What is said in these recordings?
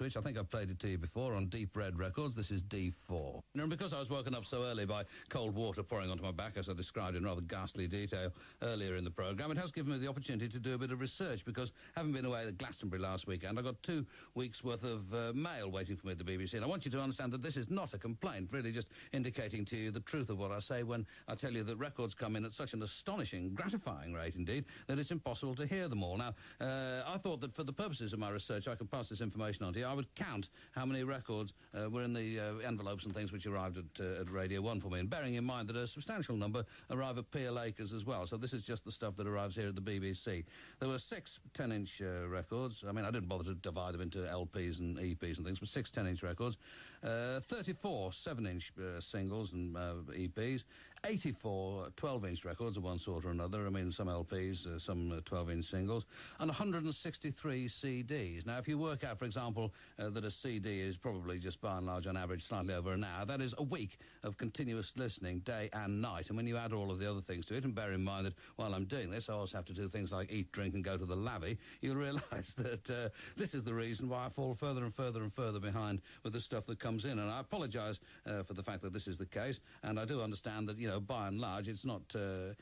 which I think I've played it to you before on Deep Red Records. This is D4. And because I was woken up so early by cold water pouring onto my back, as I described in rather ghastly detail earlier in the programme, it has given me the opportunity to do a bit of research, because having been away at Glastonbury last weekend, I got 2 weeks' worth of mail waiting for me at the BBC. And I want you to understand that this is not a complaint, really just indicating to you the truth of what I say when I tell you that records come in at such an astonishing, gratifying rate indeed, that it's impossible to hear them all. Now, I thought that for the purposes of my research, I could pass this information on to you. I would count how many records were in the envelopes and things which arrived at Radio 1 for me, and bearing in mind that a substantial number arrive at Peel Acres as well. So this is just the stuff that arrives here at the BBC. There were 6 10-inch records. I mean, I didn't bother to divide them into LPs and EPs and things, but 6 10-inch records, 34 7-inch singles and EPs, 84 12-inch records of one sort or another. I mean, some LPs, some 12-inch singles, and 163 CDs. Now, if you work out, for example, that a CD is probably just by and large on average slightly over an hour, that is a week of continuous listening day and night. And when you add all of the other things to it, and bear in mind that while I'm doing this I also have to do things like eat, drink and go to the lavvy, you'll realise that this is the reason why I fall further and further and further behind with the stuff that comes in. And I apologise for the fact that this is the case, and I do understand that, you know, by and large it's not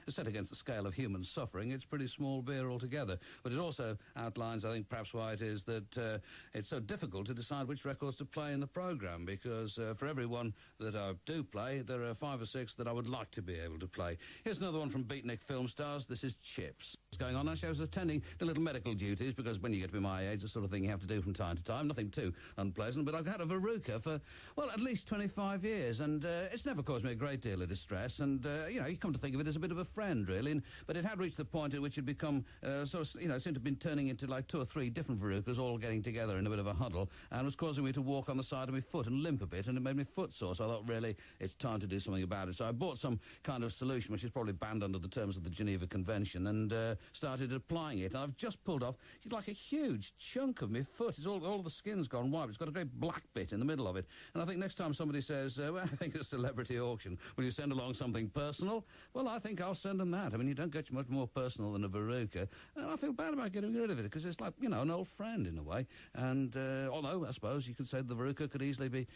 set against the scale of human suffering. It's pretty small beer altogether. But it also outlines, I think, perhaps why it is that it's so difficult to decide which records to play in the programme, because for every one that I do play, there are 5 or 6 that I would like to be able to play. Here's another one from Beatnik Film Stars. This is Chips. What's going on? I was attending to little medical duties, because when you get to be my age, the sort of thing you have to do from time to time. Nothing too unpleasant, but I've had a verruca for, well, at least 25 years, and it's never caused me a great deal of distress, and, you know, you come to think of it as a bit of a friend, really, but it had reached the point at which it had become, sort of, you know, seemed to have been turning into like 2 or 3 different verrucas all getting together in a bit of a huddle, and was causing me to walk on the side of my foot and limp a bit, and it made me footsore. So I thought, really, it's time to do something about it. So I bought some kind of solution, which is probably banned under the terms of the Geneva Convention, and started applying it. And I've just pulled off like a huge chunk of my foot. It's all the skin's gone white. It's got a great black bit in the middle of it. And I think next time somebody says, well, I think it's a celebrity auction, will you send along something personal? Well, I think I'll send them that. I mean, you don't get much more personal than a verruca. And I feel bad about getting rid of it, because it's like, you know, an old friend in a way. And although I suppose you could say the verruca could easily be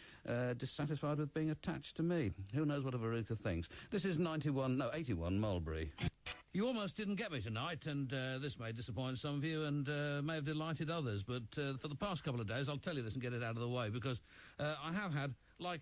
dissatisfied with being attached to me. Who knows what a verruca thinks? This is 81 Mulberry. You almost didn't get me tonight, and this may disappoint some of you and may have delighted others, but for the past couple of days, I'll tell you this and get it out of the way, because I have had, like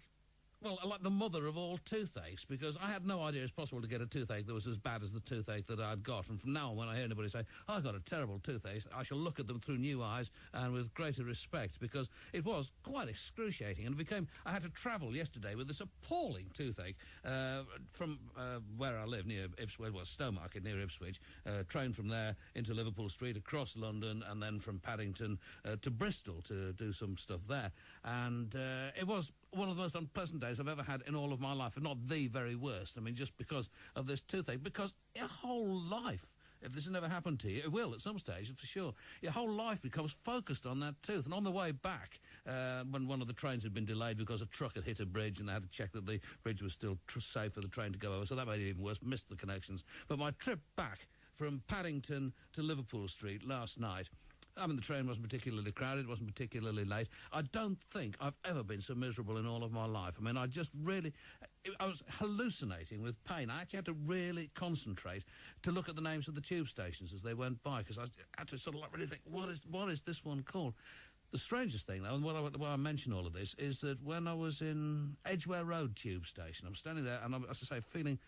the mother of all toothaches, because I had no idea it's possible to get a toothache that was as bad as the toothache that I'd got. And from now on, when I hear anybody say, I've got a terrible toothache, I shall look at them through new eyes and with greater respect, because it was quite excruciating. And I had to travel yesterday with this appalling toothache from where I live, near Ipswich, well, Stowmarket, near Ipswich, train from there into Liverpool Street, across London, and then from Paddington to Bristol to do some stuff there. And it was one of the most unpleasant days I've ever had in all of my life, and not the very worst. I mean, just because of this toothache, because your whole life, if this has never happened to you, it will at some stage, for sure, your whole life becomes focused on that tooth. And on the way back, when one of the trains had been delayed because a truck had hit a bridge, and they had to check that the bridge was still safe for the train to go over, so that made it even worse, missed the connections. But my trip back from Paddington to Liverpool Street last night, I mean, the train wasn't particularly crowded, it wasn't particularly late. I don't think I've ever been so miserable in all of my life. I mean, I was hallucinating with pain. I actually had to really concentrate to look at the names of the tube stations as they went by, because I had to sort of like really think, what is this one called? The strangest thing, though, and why I mention all of this, is that when I was in Edgware Road tube station, I'm standing there and I'm, as I say, feeling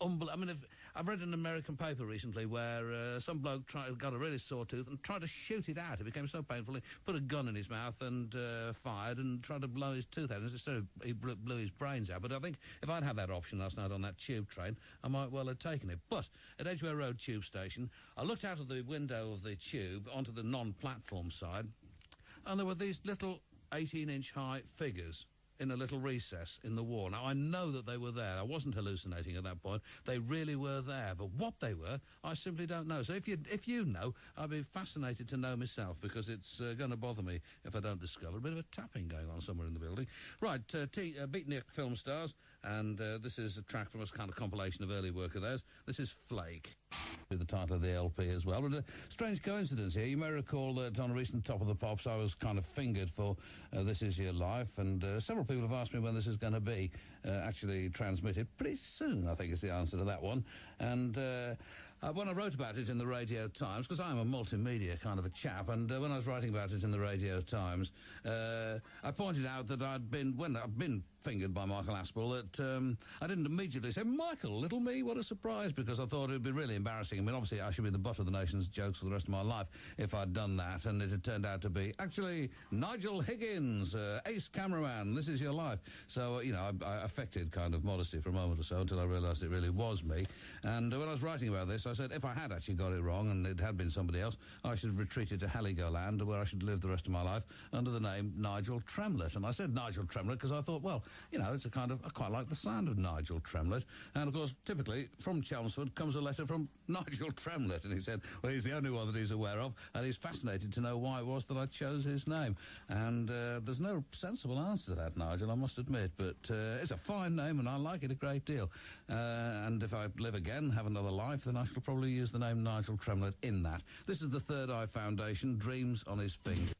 I mean, I've read an American paper recently where some bloke got a really sore tooth and tried to shoot it out. It became so painful, he put a gun in his mouth and fired and tried to blow his tooth out. Instead, he blew his brains out. But I think if I'd had that option last night on that tube train, I might well have taken it. But at Edgware Road tube station, I looked out of the window of the tube onto the non-platform side, and there were these little 18-inch high figures in a little recess in the wall. Now, I know that they were there. I wasn't hallucinating at that point. They really were there. But what they were, I simply don't know. So if you know, I'd be fascinated to know myself, because it's going to bother me if I don't discover a bit of a tapping going on somewhere in the building. Right, Beatnik Film Stars, and this is a track from a kind of compilation of early work of theirs. This is Flake. the title of the LP as well. But a strange coincidence here. You may recall that on a recent Top of the Pops I was kind of fingered for This Is Your Life, and several people have asked me when this is going to be actually transmitted. Pretty soon, I think, is the answer to that one. And when I wrote about it in the Radio Times, because I'm a multimedia kind of a chap, and when I was writing about it in the Radio Times, I pointed out that when I'd been fingered by Michael Aspel, that I didn't immediately say, Michael, little me, what a surprise, because I thought it would be really embarrassing. I mean, obviously, I should be the butt of the nation's jokes for the rest of my life if I'd done that, and it had turned out to be, actually, Nigel Higgins, ace cameraman, This Is Your Life. So, you know, I affected kind of modesty for a moment or so until I realised it really was me. And when I was writing about this, I said, if I had actually got it wrong and it had been somebody else, I should have retreated to Heligoland, where I should live the rest of my life under the name Nigel Tremlett. And I said Nigel Tremlett because I thought, well, you know, it's a kind of, I quite like the sound of Nigel Tremlett. And, of course, typically, from Chelmsford comes a letter from Nigel Tremlett. And he said, well, he's the only one that he's aware of, and he's fascinated to know why it was that I chose his name. And there's no sensible answer to that, Nigel, I must admit. But it's a fine name, and I like it a great deal. And if I live again, have another life, then I shall probably use the name Nigel Tremlett in that. This is the Third Eye Foundation, Dreams on His Finger.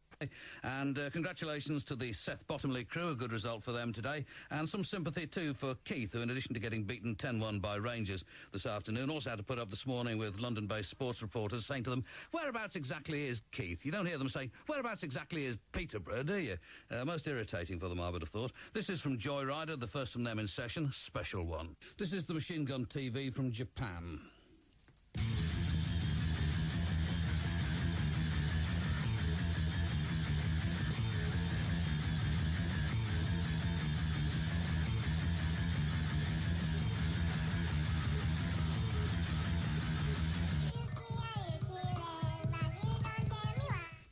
And congratulations to the Seth Bottomley crew, a good result for them today. And some sympathy too for Keith, who in addition to getting beaten 10-1 by Rangers this afternoon, also had to put up this morning with London-based sports reporters saying to them, whereabouts exactly is Keith? You don't hear them saying, whereabouts exactly is Peterborough, do you? Most irritating for them, I would have thought. This is from Joyrider, the first from them in session, special one. This is the Machine Gun TV from Japan.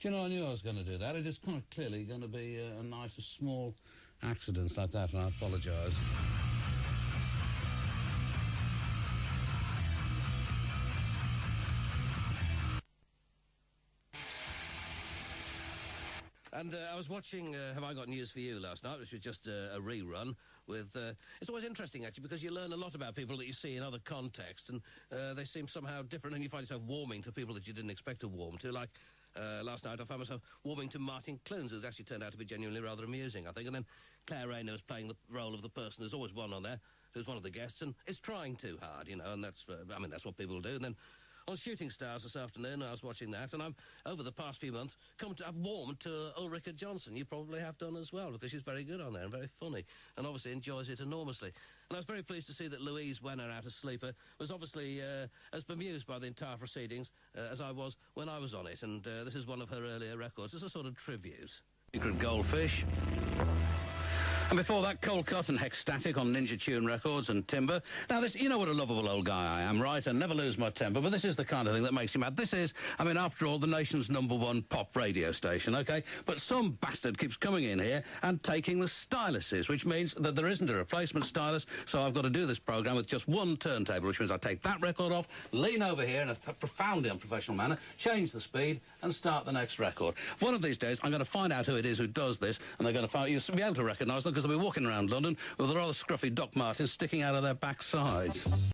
Do you know, I knew I was going to do that. It is quite clearly going to be a night of small accidents like that, and I apologise. And I was watching Have I Got News For You last night, which was just a rerun with... it's always interesting, actually, because you learn a lot about people that you see in other contexts, and they seem somehow different, and you find yourself warming to people that you didn't expect to warm to, like... last night I found myself warming to Martin Clunes, who's actually turned out to be genuinely rather amusing, I think. And then Claire Rayner was playing the role of the person. There's always one on there who's one of the guests and is trying too hard, you know, and that's, I mean, that's what people do. And then on Shooting Stars this afternoon, I was watching that, and I've, over the past few months, I've warmed to Ulrika Johnson. You probably have done as well, because she's very good on there and very funny, and obviously enjoys it enormously. And I was very pleased to see that Louise Wenner, out of Sleeper, was obviously as bemused by the entire proceedings as I was when I was on it, and this is one of her earlier records. It's a sort of tribute. Secret Goldfish. And before that, Cold Cut and Hexstatic on Ninja Tune Records and Timber. Now, this, you know what a lovable old guy I am, right? I never lose my temper, but this is the kind of thing that makes you mad. This is, I mean, after all, the nation's #1 pop radio station, OK? But some bastard keeps coming in here and taking the styluses, which means that there isn't a replacement stylus, so I've got to do this programme with just one turntable, which means I take that record off, lean over here in a profoundly unprofessional manner, change the speed, and start the next record. One of these days, I'm going to find out who it is who does this, and they're going to find, you'll be able to recognise them, because they'll be walking around London with a rather scruffy Doc Martens sticking out of their backsides.